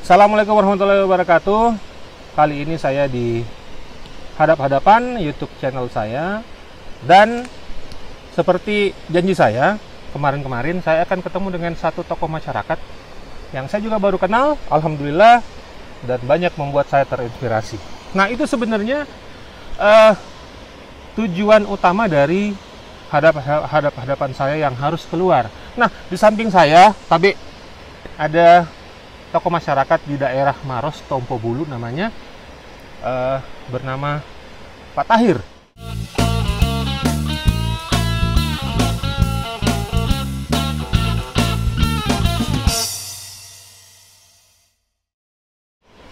Assalamualaikum warahmatullahi wabarakatuh. Kali ini saya di hadap-hadapan YouTube channel saya. Dan seperti janji saya, kemarin-kemarin saya akan ketemu dengan satu tokoh masyarakat yang saya juga baru kenal, alhamdulillah, dan banyak membuat saya terinspirasi. Nah, itu sebenarnya tujuan utama dari hadap-hadapan saya yang harus keluar. Nah, di samping saya, tapi ada tokoh masyarakat di daerah Maros, Tompo Bulu namanya, bernama Pak Tahir.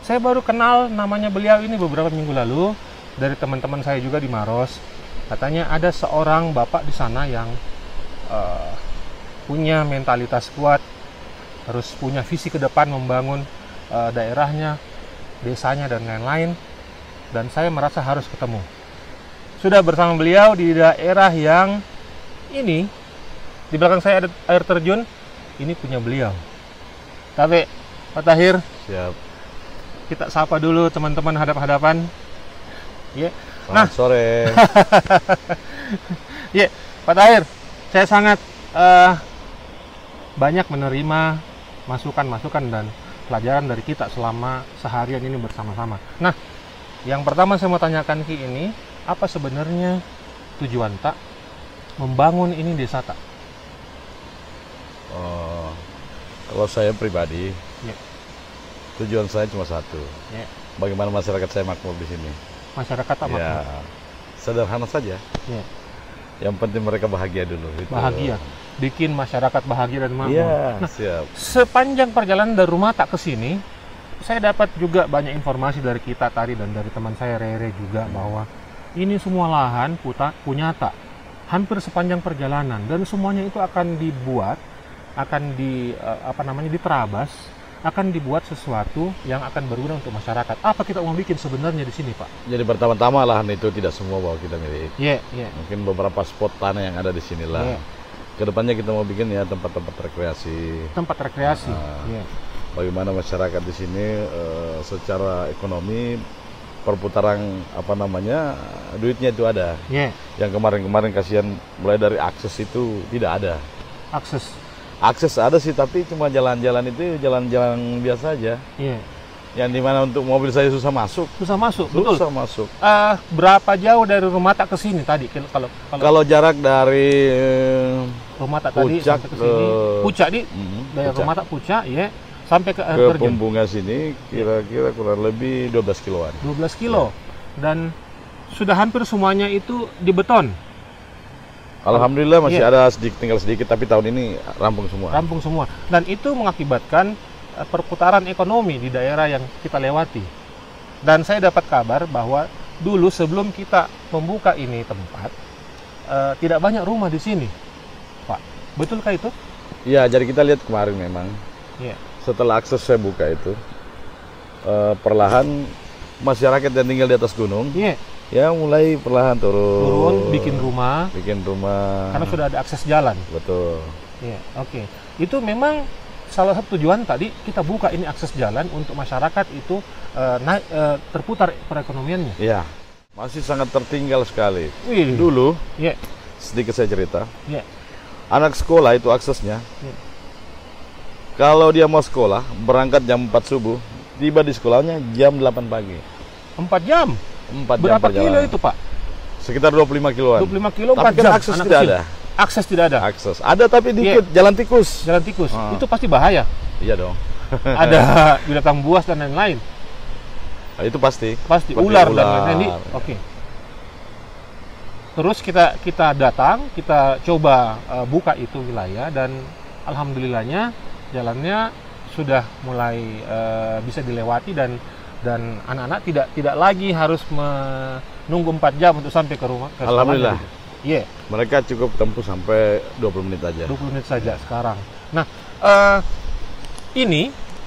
Saya baru kenal namanya beliau ini beberapa minggu lalu dari teman-teman saya juga di Maros. Katanya ada seorang bapak di sana yang punya mentalitas kuat, terus punya visi ke depan membangun daerahnya, desanya, dan lain-lain. Dan saya merasa harus ketemu. Sudah bersama beliau di daerah yang ini, di belakang saya ada air terjun, ini punya beliau. Tapi Pak Tahir, siap. Kita sapa dulu teman-teman hadap-hadapan. Ya. Nah, sore. Ya, Pak Tahir, saya sangat banyak menerima masukan-masukan dan pelajaran dari kita selama seharian ini bersama-sama. Nah, yang pertama saya mau tanyakan Ki ini, apa sebenarnya tujuan Tak membangun ini desa Tak? Kalau saya pribadi, Ya. tujuan saya cuma satu. Ya. Bagaimana masyarakat saya makmur di sini. Masyarakat Tak makmur? Ya, sederhana saja. Ya. Yang penting mereka bahagia dulu. Itu. Bahagia, bikin masyarakat bahagia dan makmur. Ya, nah, siap. Sepanjang perjalanan dari rumah Tak ke sini, saya dapat juga banyak informasi dari kita tadi dan dari teman saya Rere juga bahwa ini semua lahan punya Tak hampir sepanjang perjalanan, dan semuanya itu akan dibuat, akan diterabas, akan dibuat sesuatu yang akan berguna untuk masyarakat. Apa kita mau bikin sebenarnya di sini, Pak? Jadi pertama-tama lahan itu tidak semua bahwa kita milik. Iya. Mungkin beberapa spot tanah yang ada di sinilah. Kedepannya kita mau bikin ya tempat-tempat rekreasi. Tempat rekreasi. Bagaimana masyarakat di sini secara ekonomi perputaran duitnya itu ada. Yang kemarin-kemarin kasihan mulai dari akses itu tidak ada. Akses ada sih, tapi cuma jalan-jalan itu jalan-jalan biasa aja. Yang dimana untuk mobil saya susah masuk. Betul. Susah masuk. Berapa jauh dari rumah Tak ke sini tadi? Kalau jarak dari rumah Tak tadi sampai ke sini, Pucak dari rumah Tak Pucak, sampai ke air terjun. Pembunga sini kira-kira kurang lebih 12 kiloan. 12 kilo. Dan sudah hampir semuanya itu dibeton. Alhamdulillah masih ada tinggal sedikit, tapi tahun ini rampung semua. Dan itu mengakibatkan perputaran ekonomi di daerah yang kita lewati. Dan saya dapat kabar bahwa dulu sebelum kita membuka ini tempat, tidak banyak rumah di sini, Pak. Betulkah itu? Iya, jadi kita lihat kemarin memang. Setelah akses saya buka itu, perlahan masyarakat yang tinggal di atas gunung, ya mulai perlahan turun, bikin rumah. Karena sudah ada akses jalan. Betul. Oke. Itu memang salah satu tujuan tadi kita buka ini akses jalan untuk masyarakat itu terputar perekonomiannya. Iya. Masih sangat tertinggal sekali. Dulu, sedikit saya cerita. Anak sekolah itu aksesnya. Kalau dia mau sekolah, berangkat jam 4 subuh, tiba di sekolahnya jam 8 pagi. 4 jam? 4 Berapa jam kilo itu, Pak? Sekitar 25 kiloan. 25 kilo, 4 tapi kan jam. akses tidak ada. Akses tidak ada? Akses. Ada tapi dikit, jalan tikus. Jalan tikus. Itu pasti bahaya. Iya dong. Ada binatang buas dan lain-lain. Nah, itu pasti. Ular dan lain-lain. Oke. Terus kita datang, kita coba buka itu wilayah, dan alhamdulillahnya jalannya sudah mulai bisa dilewati, dan anak-anak tidak lagi harus menunggu 4 jam untuk sampai ke rumah. Alhamdulillah. Mereka cukup tempuh sampai 20 menit aja. 20 menit saja sekarang. Nah,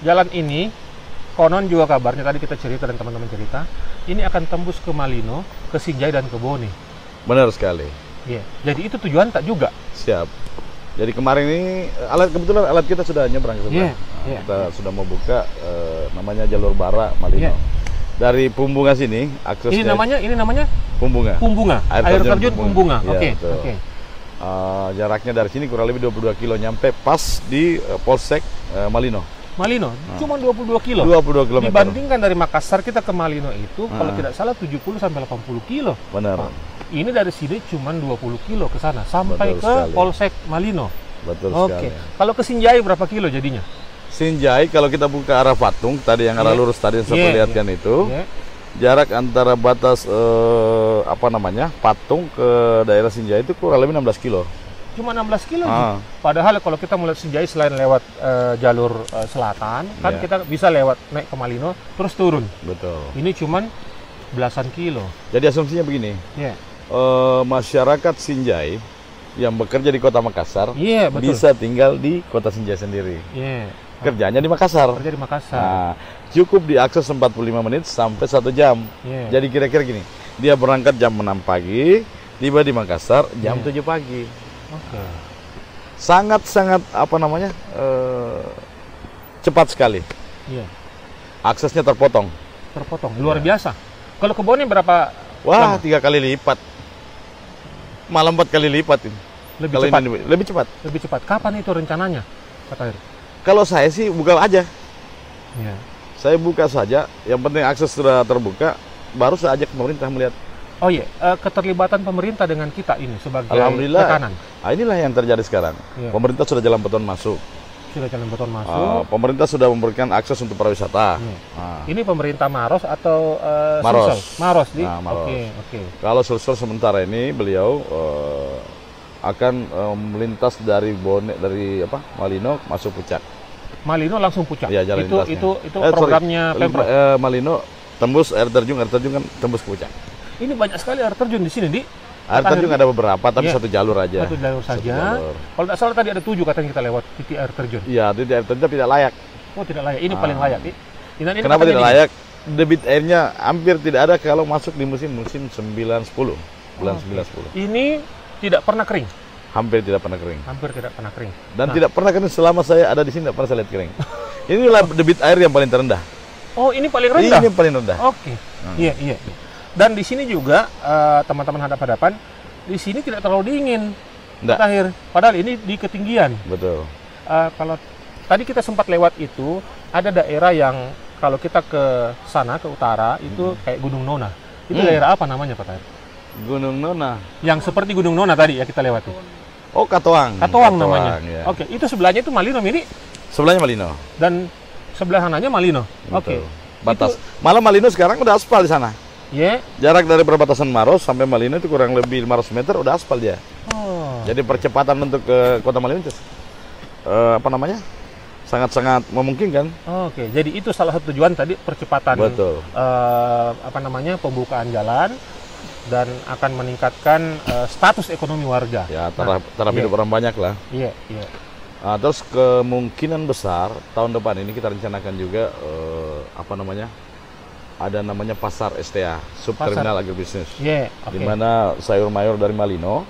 jalan ini konon juga kabarnya, tadi kita cerita dan teman-teman cerita, ini akan tembus ke Malino, ke Sinjai, dan ke Bone. Benar sekali. Jadi itu tujuan Tak juga? Siap. Jadi kemarin ini kebetulan alat kita sudah nyebrang ke sebelah. kita sudah membuka namanya jalur Bara Malino. Dari Pumbunga sini aksesnya. Ini namanya Pumbunga. Pumbunga. Air terjun Pumbunga. Oke. Jaraknya dari sini kurang lebih 22 kilo, nyampe pas di Polsek Malino. Malino, cuma 22 kilo. 22 km. Dibandingkan dari Makassar kita ke Malino itu, kalau tidak salah 70 sampai 80 kilo. Benar. Ini dari sini cuma 20 kilo ke sana, sampai ke Polsek Malino. Betul sekali. Kalau ke Sinjai berapa kilo jadinya? Sinjai, kalau kita buka arah Patung, tadi yang arah lurus tadi yang saya perlihatkan itu, jarak antara batas Patung ke daerah Sinjai itu kurang lebih 16 kilo. Cuma 16 kilo. Padahal kalau kita melihat Sinjai selain lewat jalur selatan, kan kita bisa lewat naik ke Malino terus turun. Betul. Ini cuma belasan kilo. Jadi asumsinya begini. Masyarakat Sinjai yang bekerja di Kota Makassar bisa tinggal di Kota Sinjai sendiri. Kerjanya di Makassar. Kerja di Makassar. Nah, cukup diakses 45 menit sampai 1 jam. Jadi kira-kira gini, dia berangkat jam 6 pagi, tiba di Makassar jam 7 pagi. Sangat-sangat cepat sekali. Aksesnya terpotong. Luar biasa. Kalau ke Bone berapa? Wah, 3 kali lipat. Malah 4 kali lipat ini. Lebih cepat. Kapan itu rencananya, Pak Tahir? Kalau saya sih buka aja. Saya buka saja. Yang penting akses sudah terbuka. Baru saya ajak pemerintah melihat. Keterlibatan pemerintah dengan kita ini sebagai Alhamdulillah, tekanan. Inilah yang terjadi sekarang. Pemerintah sudah jalan beton masuk. Pemerintah sudah memberikan akses untuk pariwisata. Ini pemerintah Maros atau Maros? Maros. Oke. Kalau Sulsel sementara ini beliau akan melintas dari Malino masuk Puncak. Malino langsung Puncak. Ya, jalan itu programnya Pemprov. Malino tembus air terjun kan tembus ke Puncak. Ini banyak sekali air terjun di sini, Di. Air terjun ada beberapa, tapi satu jalur aja. Satu jalur saja. Kalau tidak salah tadi ada 7 katanya kita lewat titik air terjun. Iya, titik air terjun tidak layak. Oh, tidak layak. Ini paling layak, Di. Kenapa tidak layak? Debit airnya hampir tidak ada kalau masuk di musim 9-10. Bulan 9-10. Ini tidak pernah kering. Hampir tidak pernah kering. Dan tidak pernah kering selama saya ada di sini, tidak pernah saya lihat kering. Inilah debit air yang paling terendah. Oh, ini paling rendah? Ini paling rendah. Oke. Iya. Dan di sini juga teman-teman hadap-hadapan, di sini tidak terlalu dingin, Tahir. Padahal ini di ketinggian. Betul. Kalau tadi kita sempat lewat itu, ada daerah yang kalau kita ke sana ke utara itu kayak Gunung Nona. Itu daerah apa namanya, Pak Tahir? Gunung Nona. Yang seperti Gunung Nona tadi ya kita lewati. Oh, Katoang. Katoang namanya. Ya. Oke, itu sebelahnya itu Malino, ini. Sebelahnya Malino. Dan sebelah sananya Malino. Oke. Batas. Malah Malino sekarang udah aspal di sana. Jarak dari perbatasan Maros sampai Malino itu kurang lebih 500 meter udah aspal dia. Jadi percepatan untuk ke Kota Malino itu sangat-sangat memungkinkan. Oke, jadi itu salah satu tujuan tadi percepatan. Betul. Pembukaan jalan dan akan meningkatkan status ekonomi warga. Ya, taraf hidup orang banyak lah. Iya. Terus kemungkinan besar tahun depan ini kita rencanakan juga ada namanya pasar STA, subterminal agribisnis. Di mana sayur mayur dari Malino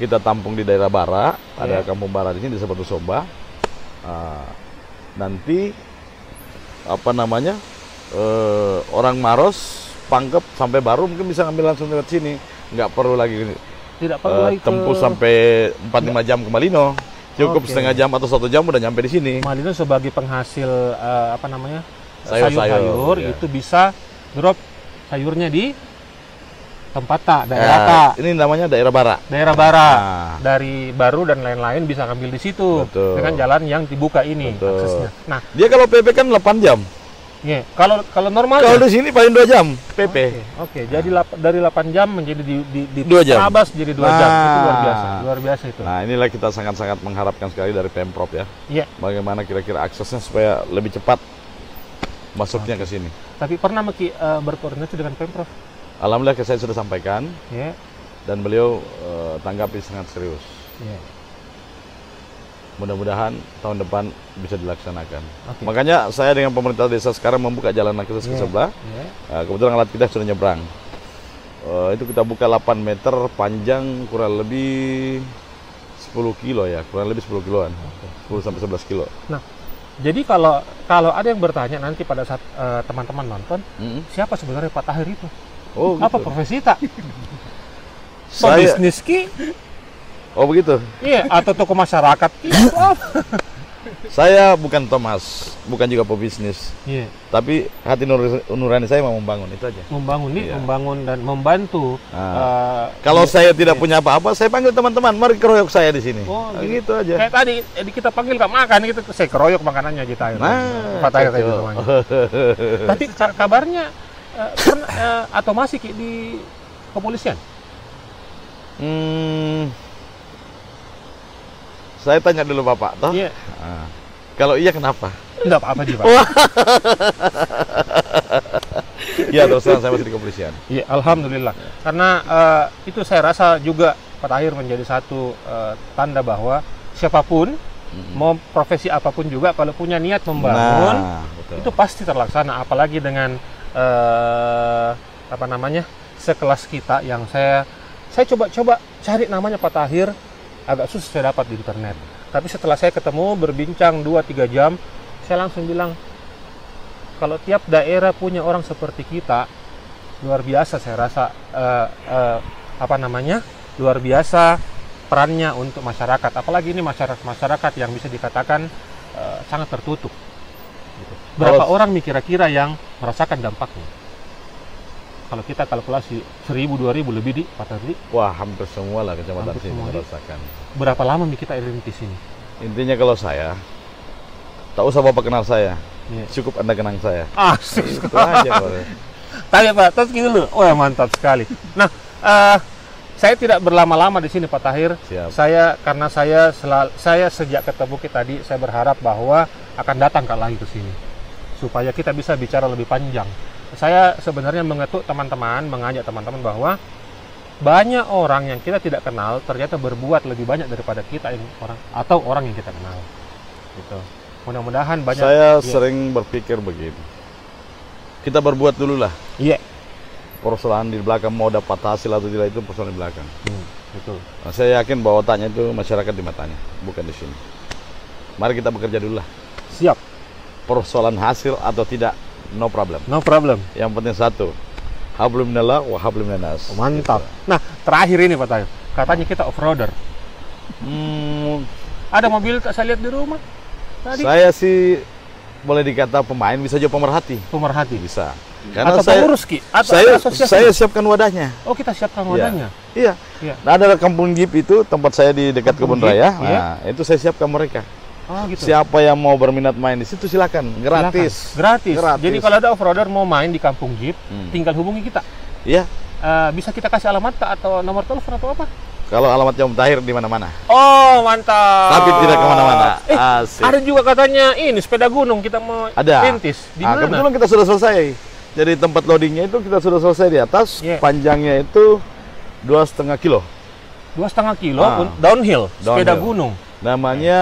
kita tampung di daerah Bara, ada Kampung Bara di sini di Batu Somba. Nanti orang Maros, Pangkep sampai Baru mungkin bisa ngambil langsung lewat sini, nggak perlu lagi tempuh sampai 4-5 jam ke Malino. Cukup setengah jam atau 1 jam udah nyampe di sini. Malino sebagai penghasil sayur-sayur itu bisa drop sayurnya di tempat daerah ini namanya daerah Bara. Dari Baru dan lain-lain bisa ngambil di situ. Dengan jalan yang dibuka ini aksesnya. Nah, dia kalau PP kan 8 jam. Kalau normal kalau di sini paling 2 jam PP. Jadi dari 8 jam menjadi di 2 jam. Trabas jadi 2 jam. Itu luar biasa itu. Nah, inilah kita sangat-sangat mengharapkan sekali dari Pemprov ya. Bagaimana kira-kira aksesnya supaya lebih cepat masuknya ke sini. Tapi pernah berkoordinasi dengan Pemprov? Alhamdulillah saya sudah sampaikan. Dan beliau tanggapi sangat serius. Mudah-mudahan tahun depan bisa dilaksanakan. Makanya saya dengan pemerintah desa sekarang membuka jalan akses ke sebelah. Kebetulan alat kita sudah nyebrang. Itu kita buka 8 meter, panjang kurang lebih 10 kilo ya, kurang lebih 10 kiloan. 10 sampai 11 kilo. Nah, Jadi kalau ada yang bertanya nanti pada saat teman-teman nonton, siapa sebenarnya Pak Tahir itu? Oh, apa gitu. profesi tak? Saya Bisnis ki? Oh begitu. Iya, atau tokoh masyarakat ki? Saya bukan Thomas, bukan juga pebisnis. Iya. Tapi hati nurani saya mau membangun itu aja. Membangun nih, Iya. membangun dan membantu. Kalau saya tidak punya apa-apa, saya panggil teman-teman, mari keroyok saya di sini. Oh, gitu aja. Kayak tadi kita panggil Kak makan gitu, saya keroyok makanannya aja Tahir. Pak Tahir tadi namanya. Tapi kabarnya atau masih Ki, di kepolisian? Saya tanya dulu Bapak, toh? Iya. Kalau iya kenapa? Enggak apa-apa sih Pak. Iya, terus terang saya masih di kepolisian. Iya, alhamdulillah. Karena itu saya rasa juga Pak Tahir menjadi satu tanda bahwa siapapun mau profesi apapun juga kalau punya niat membangun, itu pasti terlaksana. Apalagi dengan sekelas kita yang saya coba cari namanya Pak Tahir, agak susah saya dapat di internet. Tapi setelah saya ketemu berbincang 2-3 jam, saya langsung bilang kalau tiap daerah punya orang seperti kita, luar biasa saya rasa luar biasa perannya untuk masyarakat. Apalagi ini masyarakat yang bisa dikatakan sangat tertutup. Berapa orang nih kira-kira yang merasakan dampaknya? Kalau kita kalkulasi 1.000-2.000 lebih di Pak Tahir. Wah, hampir semua lah kecamatan sini merasakan. Berapa lama nih kita rintis ini? Intinya kalau saya, tak usah Bapak kenal saya, cukup Anda kenang saya. Asik. Itu aja. Tanya Pak, terus gitu dulu. Oh ya mantap sekali. Nah, saya tidak berlama-lama di sini Pak Tahir. Siap. Karena saya sejak ketemu kita tadi, saya berharap bahwa akan datang lagi ke sini supaya kita bisa bicara lebih panjang. Saya sebenarnya mengetuk teman-teman, mengajak teman-teman bahwa banyak orang yang kita tidak kenal ternyata berbuat lebih banyak daripada kita orang yang kita kenal. Gitu. Mudah-mudahan banyak. Saya sering berpikir begini. Kita berbuat dulu lah. Iya. Persoalan di belakang mau dapat hasil atau tidak itu persoalan di belakang. Betul. Nah, saya yakin bahwa otaknya itu masyarakat di matanya, bukan di sini. Mari kita bekerja dulu lah. Siap. Persoalan hasil atau tidak, no problem. No problem. Yang penting satu, hablum minallah wa hablum minas. Mantap. Gitu. Nah, terakhir ini Pak Tahir, katanya kita off-roader. Ada mobil tak saya lihat di rumah tadi. Saya sih boleh dikata pemain, bisa juga pemerhati. Pemerhati bisa. Karena atau pengurus Ki? Saya siapkan wadahnya. Oh, kita siapkan wadahnya. Iya. Nah, ada kampung Jeep itu tempat saya di dekat Kebun Raya. Nah, itu saya siapkan mereka. Oh, gitu. Siapa yang mau berminat main di situ silakan, gratis. Gratis. Jadi kalau ada off-roader mau main di kampung Jeep, tinggal hubungi kita. Iya. Bisa kita kasih alamat atau nomor telepon atau apa? Kalau alamatnya Om Tahir di mana-mana. Oh, mantap. Tapi tidak kemana-mana. Ada juga katanya ini sepeda gunung kita mau rintis. Di mana? Kebetulan kita sudah selesai. Jadi tempat loadingnya itu kita sudah selesai di atas. Panjangnya itu 2,5 kilo. 2,5 kilo downhill, sepeda gunung. Namanya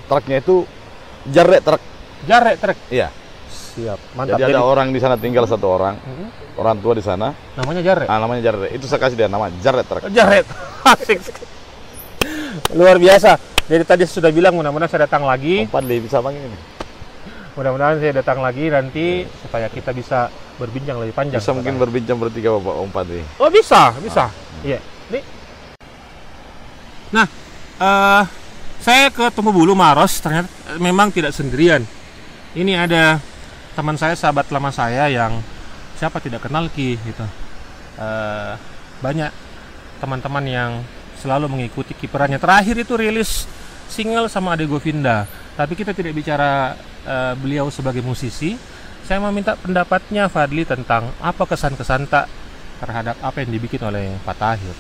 truknya itu Jarrek truk. Jarrek truk. Iya. Siap. Mantap. Jadi ada orang di sana, tinggal satu orang. Orang tua di sana. Namanya Jarrek. Namanya Jarrek. Itu saya kasih dia nama Jarrek truk. Jarrek. Asik. Luar biasa. Jadi tadi sudah bilang mudah-mudahan saya datang lagi. Om Padli bisa panggil ini. Mudah-mudahan saya datang lagi nanti supaya kita bisa berbincang lebih panjang. Bisa mungkin berbincang bertiga Bapak Om Padli. Oh, bisa. Iya. Nah, saya ke Tumbuh Bulu Maros, ternyata memang tidak sendirian. Ini ada teman saya, sahabat lama saya yang siapa tidak kenal Ki gitu. Banyak teman-teman yang selalu mengikuti kiprahnya. Terakhir itu rilis single sama Ade Govinda. Tapi kita tidak bicara beliau sebagai musisi. Saya mau minta pendapatnya Fadli tentang apa kesan-kesan tak terhadap apa yang dibikin oleh Pak Tahir.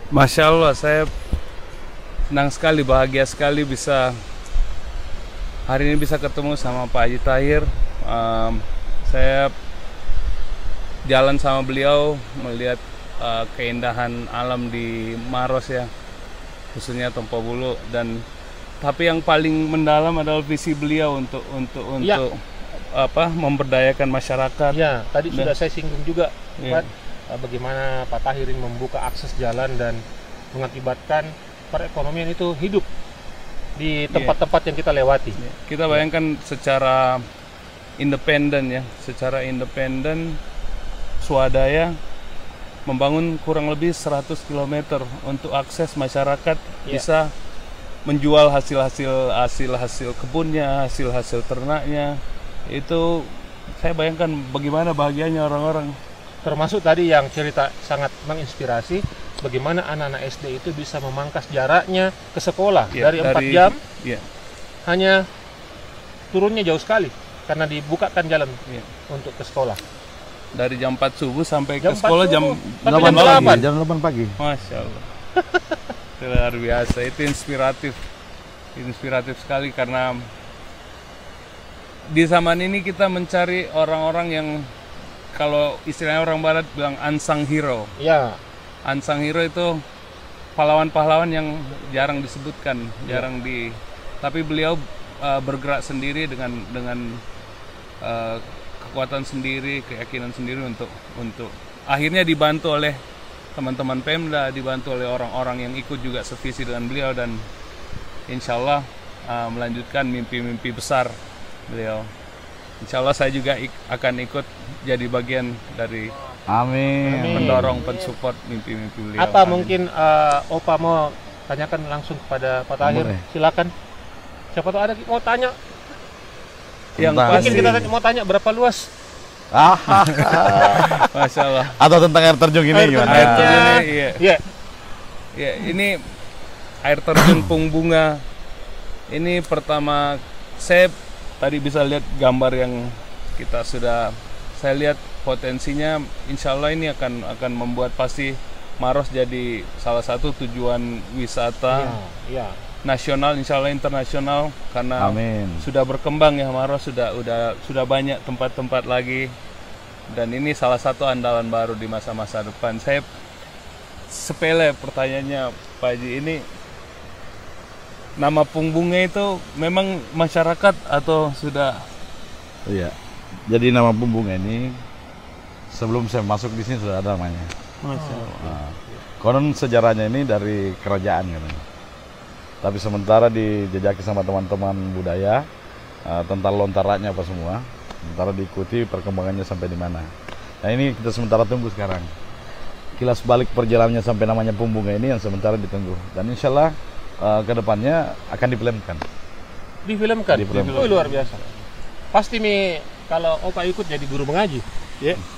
Masya Allah, saya senang sekali, bahagia sekali bisa hari ini bisa ketemu sama Pak Haji Tahir. Saya jalan sama beliau melihat keindahan alam di Maros ya, khususnya Tumbuh Bulu, dan tapi yang paling mendalam adalah visi beliau untuk memberdayakan masyarakat. Ya, tadi sudah saya singgung juga, Pak. Bagaimana Pak Tahir membuka akses jalan dan mengakibatkan perekonomian itu hidup di tempat-tempat yang kita lewati. Kita bayangkan secara independen ya, secara independen swadaya membangun kurang lebih 100 km untuk akses masyarakat bisa menjual hasil kebunnya, hasil ternaknya. Itu saya bayangkan bagaimana bahagianya orang-orang. Termasuk tadi yang cerita sangat menginspirasi, bagaimana anak-anak SD itu bisa memangkas jaraknya ke sekolah dari 4 jam, hanya turunnya jauh sekali karena dibukakan jalan untuk ke sekolah. Dari jam 4 subuh sampai ke sekolah jam 8 pagi. Masya Allah. Luar biasa, itu inspiratif sekali karena di zaman ini kita mencari orang-orang yang kalau istilahnya orang barat bilang unsung hero. Ya. Unsung hero itu pahlawan-pahlawan yang jarang disebutkan, tapi beliau bergerak sendiri dengan kekuatan sendiri, keyakinan sendiri untuk akhirnya dibantu oleh teman-teman Pemda, dibantu oleh orang-orang yang ikut juga sevisi dengan beliau dan insya Allah melanjutkan mimpi-mimpi besar beliau. Insya Allah saya juga akan ikut jadi bagian dari mendorong, pensupport mimpi-mimpi beliau. Apa mungkin Opa mau tanyakan langsung kepada Pak Tahir? Silakan. Siapa tahu ada mau tanya. Yang mungkin kita mau tanya berapa luas? Masya Allah. Atau tentang air terjun ini gimana? Air terjun ini air terjun Pung Bunga. Ini pertama saya tadi bisa lihat gambar yang saya lihat potensinya. Insya Allah ini akan membuat pasti Maros jadi salah satu tujuan wisata nasional, insya Allah internasional karena sudah berkembang ya Maros, sudah banyak tempat-tempat lagi dan ini salah satu andalan baru di masa-masa depan. Saya sepele pertanyaannya Pak Haji, ini nama Pung Bunga itu memang masyarakat atau sudah? Iya. Jadi nama Pung Bunga ini sebelum saya masuk di sini sudah ada namanya. Masya Allah. Konon sejarahnya ini dari kerajaan katanya. Tapi sementara dijejaki sama teman-teman budaya tentang lontarannya apa semua. Sementara diikuti perkembangannya sampai di mana. Nah ini kita sementara tunggu sekarang. Kilas balik perjalanannya sampai namanya Pung Bunga ini yang sementara ditunggu. Dan insya Allah kedepannya akan difilmkan. Difilmkan? Oh, luar biasa. Pasti kalau Opa ikut jadi guru mengaji.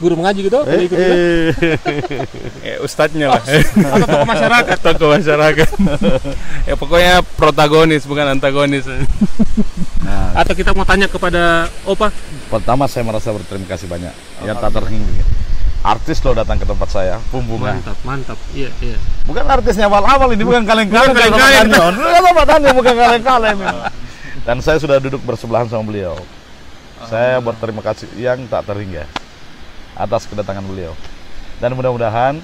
Guru mengaji gitu? Ikut juga? Ustadznya lah. Atau tokoh masyarakat? Tokoh masyarakat. Ya pokoknya protagonis bukan antagonis. Atau kita mau tanya kepada Opa? Pertama saya merasa berterima kasih banyak. Ya tak terhingga. Artis loh datang ke tempat saya, Pung Bunga. Mantap. Iya. Bukan artisnya awal-awal ini, bukan kaleng-kaleng. Bukan kaleng-kaleng. Dan saya sudah duduk bersebelahan sama beliau. Saya berterima kasih yang tak terhingga atas kedatangan beliau. Dan mudah-mudahan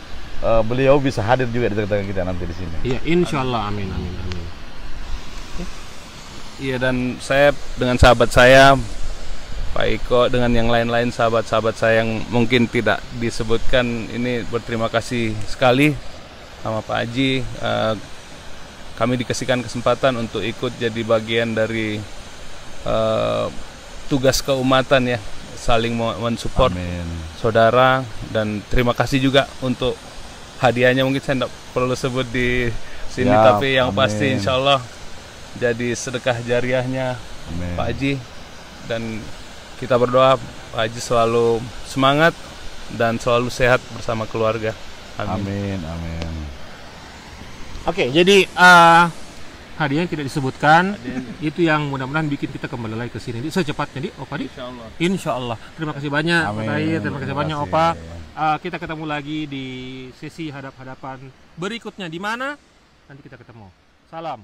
beliau bisa hadir juga di tengah-tengah kita nanti di sini. Iya, insya Allah, amin. Iya, dan saya dengan sahabat saya Pak Iko dengan yang lain-lain sahabat-sahabat saya yang mungkin tidak disebutkan ini berterima kasih sekali sama Pak Haji. Kami dikasihkan kesempatan untuk ikut jadi bagian dari tugas keumatan ya, saling mensupport saudara, dan terima kasih juga untuk hadiahnya mungkin saya tidak perlu sebut di sini tapi yang pasti insya Allah jadi sedekah jariahnya Pak Haji, dan kita berdoa Pak Haji selalu semangat dan selalu sehat bersama keluarga. Amin. Oke, jadi hadiahnya tidak disebutkan. Itu yang mudah-mudahan bikin kita kembali lagi ke sini secepatnya, Opa. Insya Allah. Terima kasih banyak Pak Tahir, terima kasih banyak Opa. Kita ketemu lagi di sesi hadap-hadapan berikutnya di mana nanti kita ketemu. Salam.